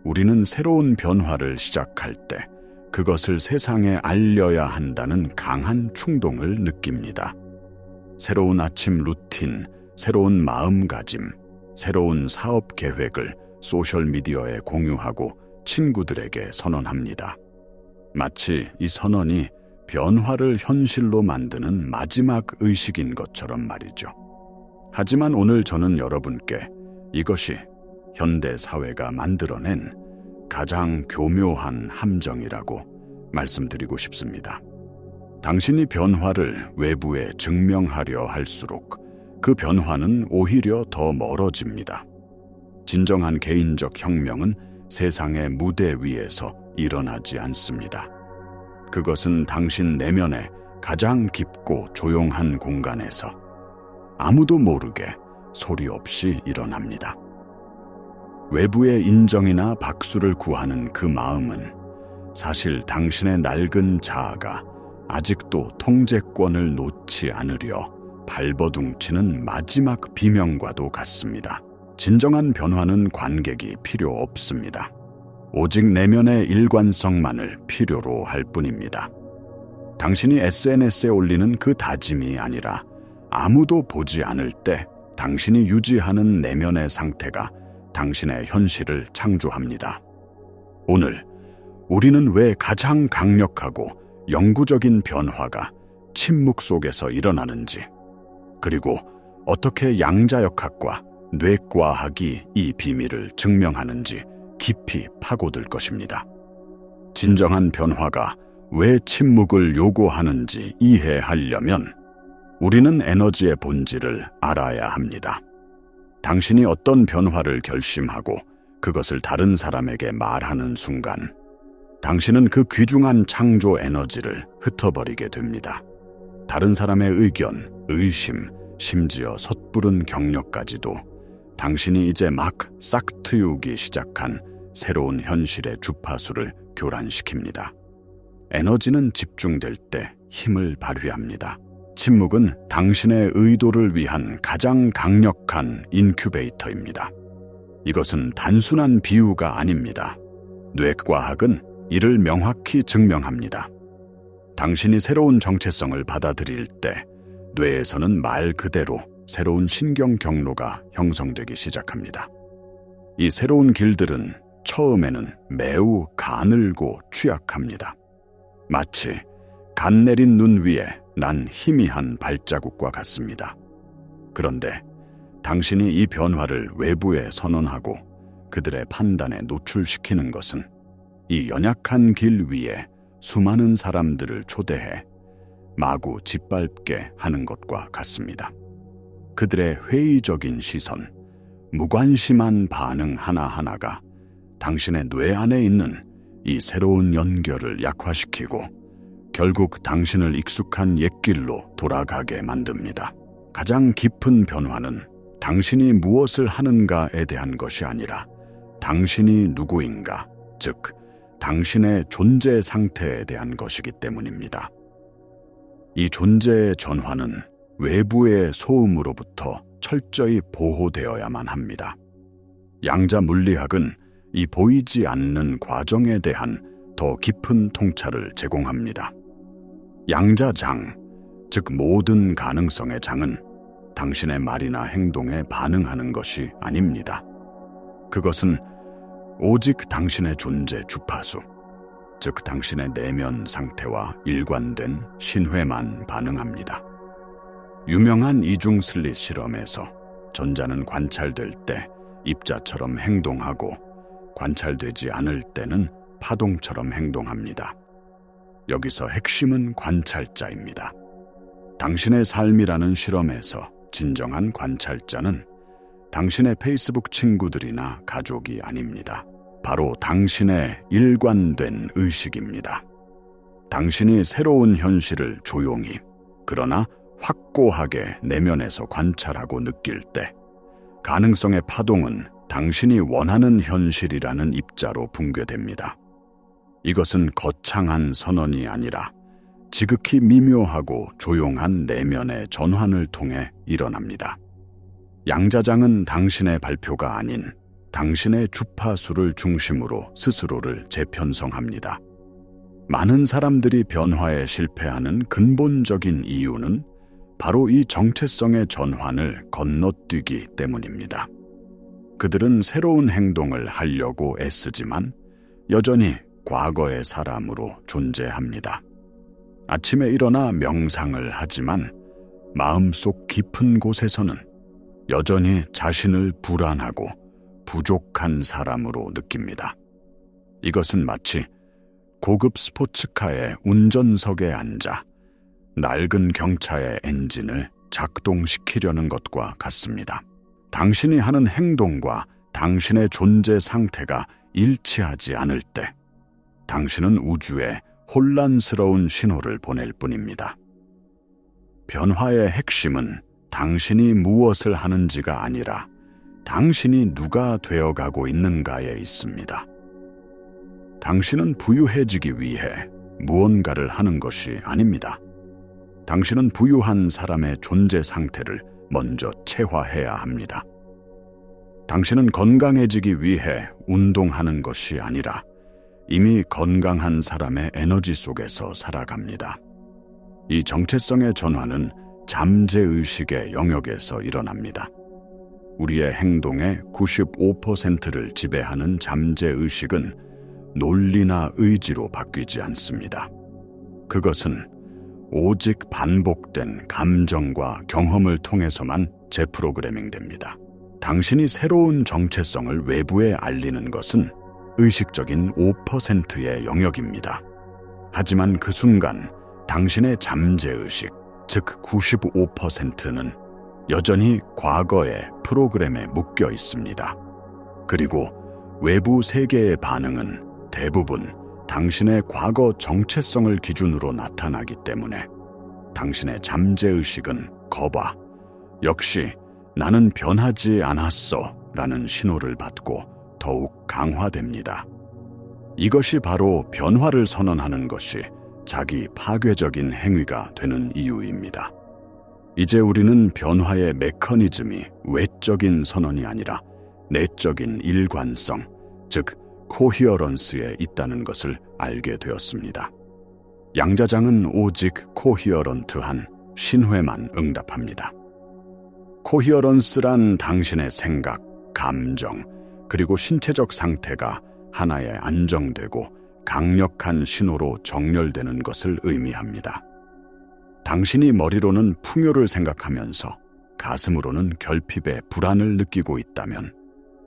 우리는 새로운 변화를 시작할 때 그것을 세상에 알려야 한다는 강한 충동을 느낍니다. 새로운 아침 루틴, 새로운 마음가짐, 새로운 사업 계획을 소셜미디어에 공유하고 친구들에게 선언합니다. 마치 이 선언이 변화를 현실로 만드는 마지막 의식인 것처럼 말이죠. 하지만 오늘 저는 여러분께 이것이 현대 사회가 만들어낸 가장 교묘한 함정이라고 말씀드리고 싶습니다. 당신이 변화를 외부에 증명하려 할수록 그 변화는 오히려 더 멀어집니다. 진정한 개인적 혁명은 세상의 무대 위에서 일어나지 않습니다. 그것은 당신 내면의 가장 깊고 조용한 공간에서 아무도 모르게 소리 없이 일어납니다. 외부의 인정이나 박수를 구하는 그 마음은 사실 당신의 낡은 자아가 아직도 통제권을 놓지 않으려 발버둥치는 마지막 비명과도 같습니다. 진정한 변화는 관객이 필요 없습니다. 오직 내면의 일관성만을 필요로 할 뿐입니다. 당신이 SNS에 올리는 그 다짐이 아니라 아무도 보지 않을 때 당신이 유지하는 내면의 상태가 당신의 현실을 창조합니다. 오늘 우리는 왜 가장 강력하고 영구적인 변화가 침묵 속에서 일어나는지, 그리고 어떻게 양자역학과 뇌과학이 이 비밀을 증명하는지 깊이 파고들 것입니다. 진정한 변화가 왜 침묵을 요구하는지 이해하려면 우리는 에너지의 본질을 알아야 합니다. 당신이 어떤 변화를 결심하고 그것을 다른 사람에게 말하는 순간 당신은 그 귀중한 창조 에너지를 흩어버리게 됩니다. 다른 사람의 의견, 의심, 심지어 섣부른 격려까지도 당신이 이제 막 싹트우기 시작한 새로운 현실의 주파수를 교란시킵니다. 에너지는 집중될 때 힘을 발휘합니다. 침묵은 당신의 의도를 위한 가장 강력한 인큐베이터입니다. 이것은 단순한 비유가 아닙니다. 뇌과학은 이를 명확히 증명합니다. 당신이 새로운 정체성을 받아들일 때 뇌에서는 말 그대로 새로운 신경 경로가 형성되기 시작합니다. 이 새로운 길들은 처음에는 매우 가늘고 취약합니다. 마치 간 내린 눈 위에 난 희미한 발자국과 같습니다. 그런데 당신이 이 변화를 외부에 선언하고 그들의 판단에 노출시키는 것은 이 연약한 길 위에 수많은 사람들을 초대해 마구 짓밟게 하는 것과 같습니다. 그들의 회의적인 시선, 무관심한 반응 하나하나가 당신의 뇌 안에 있는 이 새로운 연결을 약화시키고 결국 당신을 익숙한 옛길로 돌아가게 만듭니다. 가장 깊은 변화는 당신이 무엇을 하는가에 대한 것이 아니라 당신이 누구인가, 즉 당신의 존재 상태에 대한 것이기 때문입니다. 이 존재의 전환은 외부의 소음으로부터 철저히 보호되어야만 합니다. 양자 물리학은 이 보이지 않는 과정에 대한 더 깊은 통찰을 제공합니다. 양자장, 즉 모든 가능성의 장은 당신의 말이나 행동에 반응하는 것이 아닙니다. 그것은 오직 당신의 존재 주파수, 즉 당신의 내면 상태와 일관된 신회만 반응합니다. 유명한 이중 슬릿 실험에서 전자는 관찰될 때 입자처럼 행동하고 관찰되지 않을 때는 파동처럼 행동합니다. 여기서 핵심은 관찰자입니다. 당신의 삶이라는 실험에서 진정한 관찰자는 당신의 페이스북 친구들이나 가족이 아닙니다. 바로 당신의 일관된 의식입니다. 당신이 새로운 현실을 조용히, 그러나 확고하게 내면에서 관찰하고 느낄 때 가능성의 파동은 당신이 원하는 현실이라는 입자로 붕괴됩니다. 이것은 거창한 선언이 아니라 지극히 미묘하고 조용한 내면의 전환을 통해 일어납니다. 양자장은 당신의 발표가 아닌 당신의 주파수를 중심으로 스스로를 재편성합니다. 많은 사람들이 변화에 실패하는 근본적인 이유는 바로 이 정체성의 전환을 건너뛰기 때문입니다. 그들은 새로운 행동을 하려고 애쓰지만 여전히 과거의 사람으로 존재합니다. 아침에 일어나 명상을 하지만 마음속 깊은 곳에서는 여전히 자신을 불안하고 부족한 사람으로 느낍니다. 이것은 마치 고급 스포츠카의 운전석에 앉아 낡은 경차의 엔진을 작동시키려는 것과 같습니다. 당신이 하는 행동과 당신의 존재 상태가 일치하지 않을 때 당신은 우주에 혼란스러운 신호를 보낼 뿐입니다. 변화의 핵심은 당신이 무엇을 하는지가 아니라 당신이 누가 되어가고 있는가에 있습니다. 당신은 부유해지기 위해 무언가를 하는 것이 아닙니다. 당신은 부유한 사람의 존재 상태를 먼저 체화해야 합니다. 당신은 건강해지기 위해 운동하는 것이 아니라 이미 건강한 사람의 에너지 속에서 살아갑니다. 이 정체성의 전환은 잠재의식의 영역에서 일어납니다. 우리의 행동의 95%를 지배하는 잠재의식은 논리나 의지로 바뀌지 않습니다. 그것은 오직 반복된 감정과 경험을 통해서만 재프로그래밍됩니다. 당신이 새로운 정체성을 외부에 알리는 것은 의식적인 5%의 영역입니다. 하지만 그 순간 당신의 잠재의식, 즉 95%는 여전히 과거의 프로그램에 묶여 있습니다. 그리고 외부 세계의 반응은 대부분 당신의 과거 정체성을 기준으로 나타나기 때문에 당신의 잠재의식은 거봐, 역시 나는 변하지 않았어 라는 신호를 받고 더욱 강화됩니다. 이것이 바로 변화를 선언하는 것이 자기 파괴적인 행위가 되는 이유입니다. 이제 우리는 변화의 메커니즘이 외적인 선언이 아니라 내적인 일관성, 즉 코히어런스에 있다는 것을 알게 되었습니다. 양자장은 오직 코히어런트한 신회만 응답합니다. 코히어런스란 당신의 생각, 감정, 그리고 신체적 상태가 하나에 안정되고 강력한 신호로 정렬되는 것을 의미합니다. 당신이 머리로는 풍요를 생각하면서 가슴으로는 결핍의 불안을 느끼고 있다면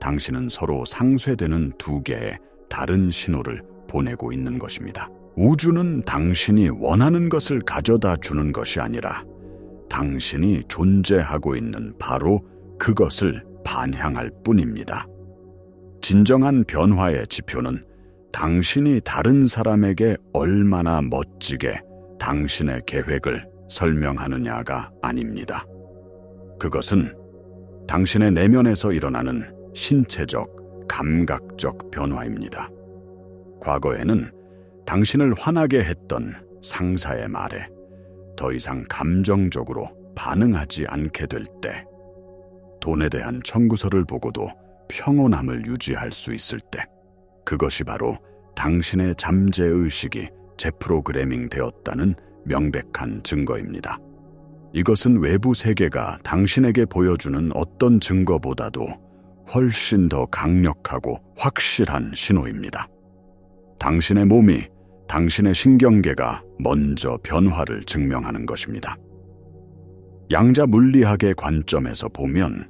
당신은 서로 상쇄되는 두 개의 다른 신호를 보내고 있는 것입니다. 우주는 당신이 원하는 것을 가져다 주는 것이 아니라 당신이 존재하고 있는 바로 그것을 반향할 뿐입니다. 진정한 변화의 지표는 당신이 다른 사람에게 얼마나 멋지게 당신의 계획을 설명하느냐가 아닙니다. 그것은 당신의 내면에서 일어나는 신체적, 감각적 변화입니다. 과거에는 당신을 화나게 했던 상사의 말에 더 이상 감정적으로 반응하지 않게 될 때, 돈에 대한 청구서를 보고도 평온함을 유지할 수 있을 때, 그것이 바로 당신의 잠재의식이 재프로그래밍 되었다는 명백한 증거입니다. 이것은 외부 세계가 당신에게 보여주는 어떤 증거보다도 훨씬 더 강력하고 확실한 신호입니다. 당신의 몸이, 당신의 신경계가 먼저 변화를 증명하는 것입니다. 양자 물리학의 관점에서 보면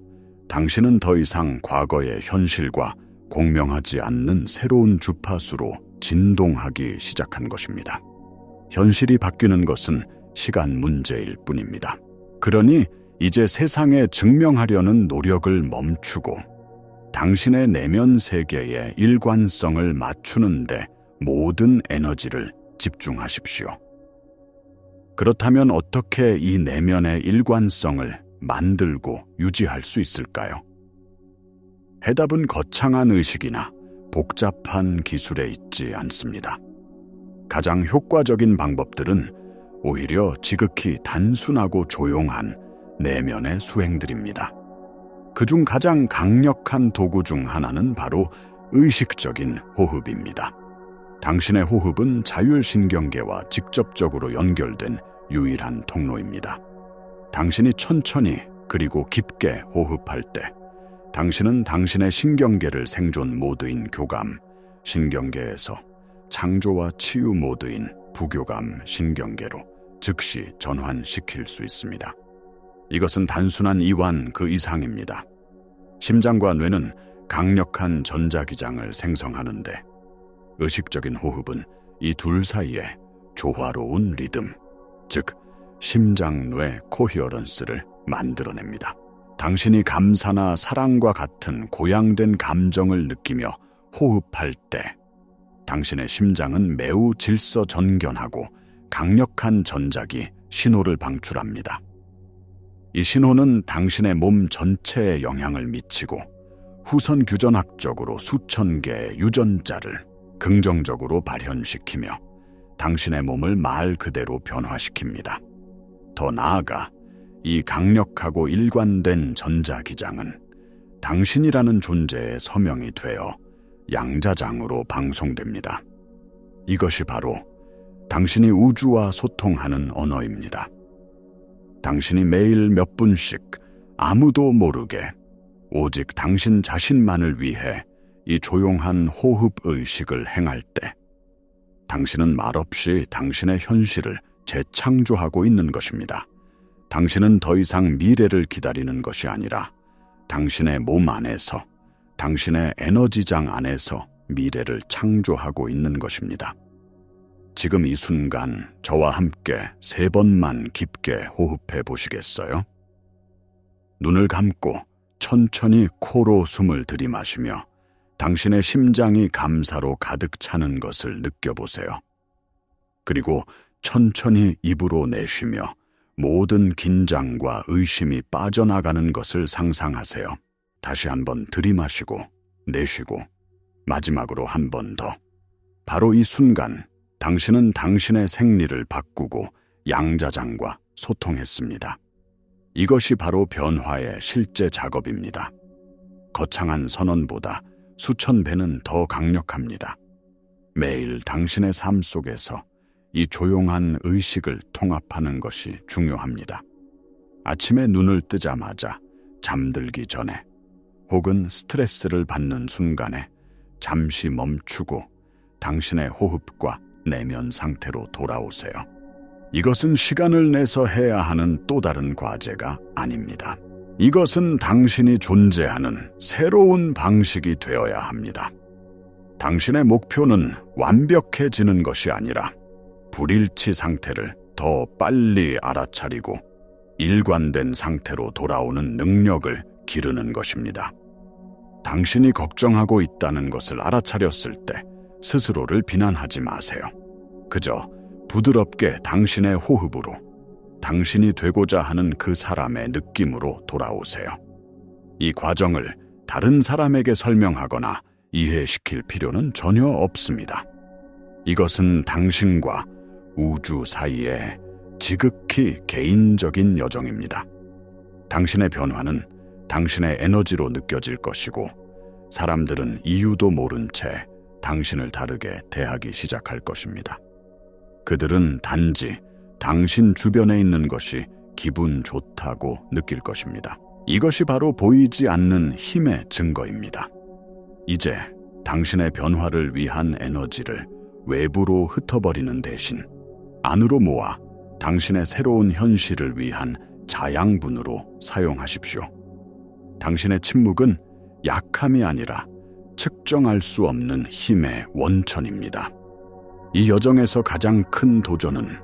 당신은 더 이상 과거의 현실과 공명하지 않는 새로운 주파수로 진동하기 시작한 것입니다. 현실이 바뀌는 것은 시간 문제일 뿐입니다. 그러니 이제 세상에 증명하려는 노력을 멈추고 당신의 내면 세계의 일관성을 맞추는데 모든 에너지를 집중하십시오. 그렇다면 어떻게 이 내면의 일관성을 만들고 유지할 수 있을까요? 해답은 거창한 의식이나 복잡한 기술에 있지 않습니다. 가장 효과적인 방법들은 오히려 지극히 단순하고 조용한 내면의 수행들입니다. 그중 가장 강력한 도구 중 하나는 바로 의식적인 호흡입니다. 당신의 호흡은 자율신경계와 직접적으로 연결된 유일한 통로입니다. 당신이 천천히 그리고 깊게 호흡할 때 당신은 당신의 신경계를 생존 모드인 교감, 신경계에서 창조와 치유 모드인 부교감, 신경계로 즉시 전환시킬 수 있습니다. 이것은 단순한 이완 그 이상입니다. 심장과 뇌는 강력한 전자기장을 생성하는데 의식적인 호흡은 이 둘 사이에 조화로운 리듬, 즉 심장뇌 코히어런스를 만들어냅니다. 당신이 감사나 사랑과 같은 고양된 감정을 느끼며 호흡할 때 당신의 심장은 매우 질서전견하고 강력한 전자기 신호를 방출합니다. 이 신호는 당신의 몸 전체에 영향을 미치고 후선 규전학적으로 수천 개의 유전자를 긍정적으로 발현시키며 당신의 몸을 말 그대로 변화시킵니다. 더 나아가 이 강력하고 일관된 전자기장은 당신이라는 존재의 서명이 되어 양자장으로 방송됩니다. 이것이 바로 당신이 우주와 소통하는 언어입니다. 당신이 매일 몇 분씩 아무도 모르게 오직 당신 자신만을 위해 이 조용한 호흡 의식을 행할 때 당신은 말없이 당신의 현실을 재창조하고 있는 것입니다. 당신은 더 이상 미래를 기다리는 것이 아니라 당신의 몸 안에서, 당신의 에너지장 안에서 미래를 창조하고 있는 것입니다. 지금 이 순간 저와 함께 3번만 깊게 호흡해 보시겠어요? 눈을 감고 천천히 코로 숨을 들이마시며 당신의 심장이 감사로 가득 차는 것을 느껴보세요. 그리고 천천히 입으로 내쉬며 모든 긴장과 의심이 빠져나가는 것을 상상하세요. 다시 한번 들이마시고 내쉬고 마지막으로 한 번 더. 바로 이 순간 당신은 당신의 생리를 바꾸고 양자장과 소통했습니다. 이것이 바로 변화의 실제 작업입니다. 거창한 선언보다 수천 배는 더 강력합니다. 매일 당신의 삶 속에서 이 조용한 의식을 통합하는 것이 중요합니다. 아침에 눈을 뜨자마자 잠들기 전에 혹은 스트레스를 받는 순간에 잠시 멈추고 당신의 호흡과 내면 상태로 돌아오세요. 이것은 시간을 내서 해야 하는 또 다른 과제가 아닙니다. 이것은 당신이 존재하는 새로운 방식이 되어야 합니다. 당신의 목표는 완벽해지는 것이 아니라 불일치 상태를 더 빨리 알아차리고 일관된 상태로 돌아오는 능력을 기르는 것입니다. 당신이 걱정하고 있다는 것을 알아차렸을 때 스스로를 비난하지 마세요. 그저 부드럽게 당신의 호흡으로 당신이 되고자 하는 그 사람의 느낌으로 돌아오세요. 이 과정을 다른 사람에게 설명하거나 이해시킬 필요는 전혀 없습니다. 이것은 당신과 우주 사이에 지극히 개인적인 여정입니다. 당신의 변화는 당신의 에너지로 느껴질 것이고 사람들은 이유도 모른 채 당신을 다르게 대하기 시작할 것입니다. 그들은 단지 당신 주변에 있는 것이 기분 좋다고 느낄 것입니다. 이것이 바로 보이지 않는 힘의 증거입니다. 이제 당신의 변화를 위한 에너지를 외부로 흩어버리는 대신 안으로 모아 당신의 새로운 현실을 위한 자양분으로 사용하십시오. 당신의 침묵은 약함이 아니라 측정할 수 없는 힘의 원천입니다. 이 여정에서 가장 큰 도전은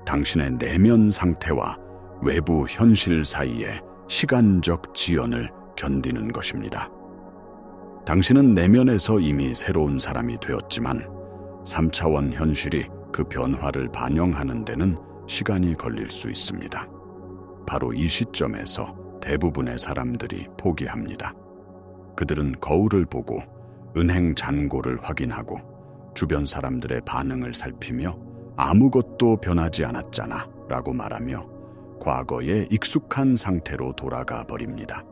당신의 내면 상태와 외부 현실 사이의 시간적 지연을 견디는 것입니다. 당신은 내면에서 이미 새로운 사람이 되었지만 3차원 현실이 그 변화를 반영하는 데는 시간이 걸릴 수 있습니다. 바로 이 시점에서 대부분의 사람들이 포기합니다. 그들은 거울을 보고 은행 잔고를 확인하고 주변 사람들의 반응을 살피며 아무것도 변하지 않았잖아 라고 말하며 과거의 익숙한 상태로 돌아가 버립니다.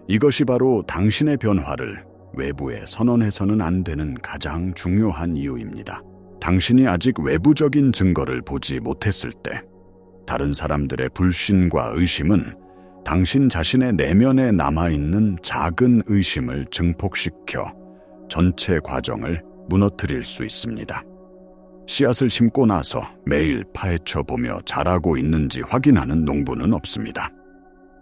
이것이 바로 당신의 변화를 외부에 선언해서는 안 되는 가장 중요한 이유입니다. 당신이 아직 외부적인 증거를 보지 못했을 때, 다른 사람들의 불신과 의심은 당신 자신의 내면에 남아있는 작은 의심을 증폭시켜 전체 과정을 무너뜨릴 수 있습니다. 씨앗을 심고 나서 매일 파헤쳐 보며 자라고 있는지 확인하는 농부는 없습니다.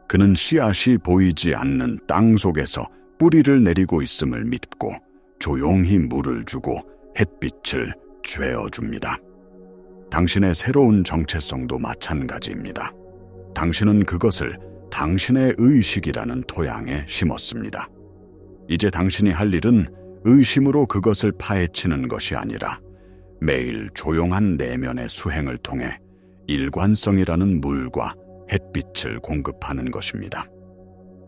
그는 씨앗이 보이지 않는 땅 속에서 뿌리를 내리고 있음을 믿고 조용히 물을 주고 햇빛을 쬐어줍니다. 당신의 새로운 정체성도 마찬가지입니다. 당신은 그것을 당신의 의식이라는 토양에 심었습니다. 이제 당신이 할 일은 의심으로 그것을 파헤치는 것이 아니라 매일 조용한 내면의 수행을 통해 일관성이라는 물과 햇빛을 공급하는 것입니다.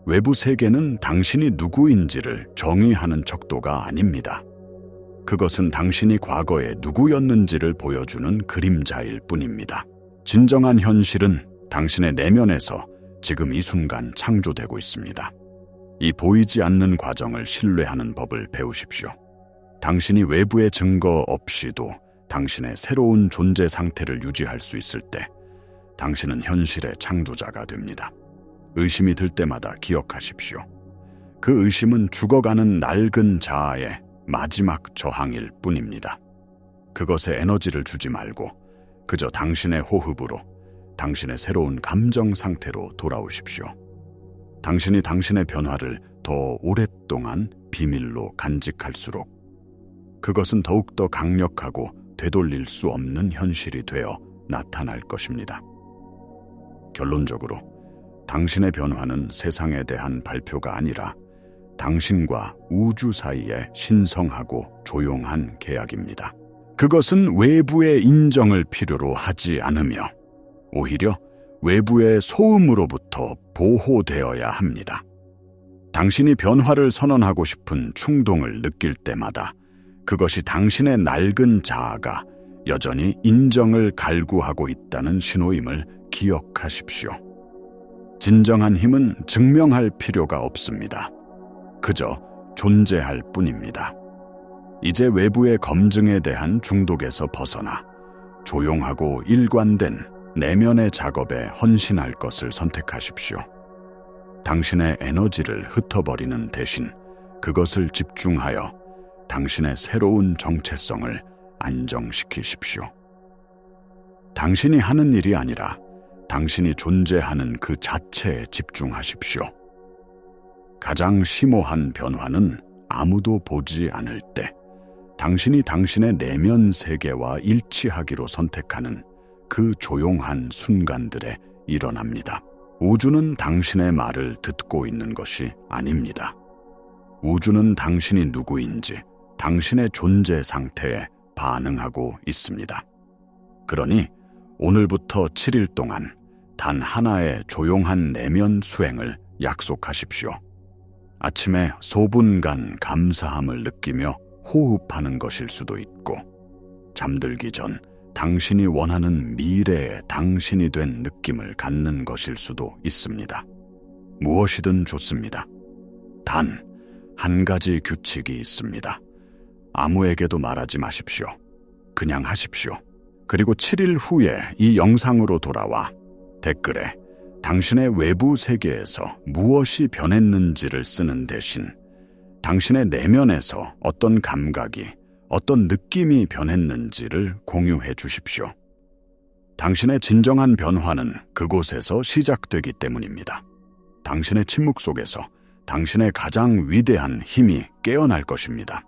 외부 세계는 당신이 누구인지를 정의하는 척도가 아닙니다. 그것은 당신이 과거에 누구였는지를 보여주는 그림자일 뿐입니다. 진정한 현실은 당신의 내면에서 지금 이 순간 창조되고 있습니다. 이 보이지 않는 과정을 신뢰하는 법을 배우십시오. 당신이 외부의 증거 없이도 당신의 새로운 존재 상태를 유지할 수 있을 때 당신은 현실의 창조자가 됩니다. 의심이 들 때마다 기억하십시오. 그 의심은 죽어가는 낡은 자아의 마지막 저항일 뿐입니다. 그것에 에너지를 주지 말고 그저 당신의 호흡으로 당신의 새로운 감정 상태로 돌아오십시오. 당신이 당신의 변화를 더 오랫동안 비밀로 간직할수록 그것은 더욱더 강력하고 되돌릴 수 없는 현실이 되어 나타날 것입니다. 결론적으로 당신의 변화는 세상에 대한 발표가 아니라 당신과 우주 사이의 신성하고 조용한 계약입니다. 그것은 외부의 인정을 필요로 하지 않으며 오히려 외부의 소음으로부터 보호되어야 합니다. 당신이 변화를 선언하고 싶은 충동을 느낄 때마다 그것이 당신의 낡은 자아가 여전히 인정을 갈구하고 있다는 신호임을 기억하십시오. 진정한 힘은 증명할 필요가 없습니다. 그저 존재할 뿐입니다. 이제 외부의 검증에 대한 중독에서 벗어나 조용하고 일관된 내면의 작업에 헌신할 것을 선택하십시오. 당신의 에너지를 흩어버리는 대신 그것을 집중하여 당신의 새로운 정체성을 안정시키십시오. 당신이 하는 일이 아니라 당신이 존재하는 그 자체에 집중하십시오. 가장 심오한 변화는 아무도 보지 않을 때 당신이 당신의 내면 세계와 일치하기로 선택하는 그 조용한 순간들에 일어납니다. 우주는 당신의 말을 듣고 있는 것이 아닙니다. 우주는 당신이 누구인지 당신의 존재 상태에 반응하고 있습니다. 그러니 오늘부터 7일 동안 단 하나의 조용한 내면 수행을 약속하십시오. 아침에 소분간 감사함을 느끼며 호흡하는 것일 수도 있고, 잠들기 전 당신이 원하는 미래의 당신이 된 느낌을 갖는 것일 수도 있습니다. 무엇이든 좋습니다. 단, 한 가지 규칙이 있습니다. 아무에게도 말하지 마십시오. 그냥 하십시오. 그리고 7일 후에 이 영상으로 돌아와 댓글에 당신의 외부 세계에서 무엇이 변했는지를 쓰는 대신 당신의 내면에서 어떤 감각이, 어떤 느낌이 변했는지를 공유해 주십시오. 당신의 진정한 변화는 그곳에서 시작되기 때문입니다. 당신의 침묵 속에서 당신의 가장 위대한 힘이 깨어날 것입니다.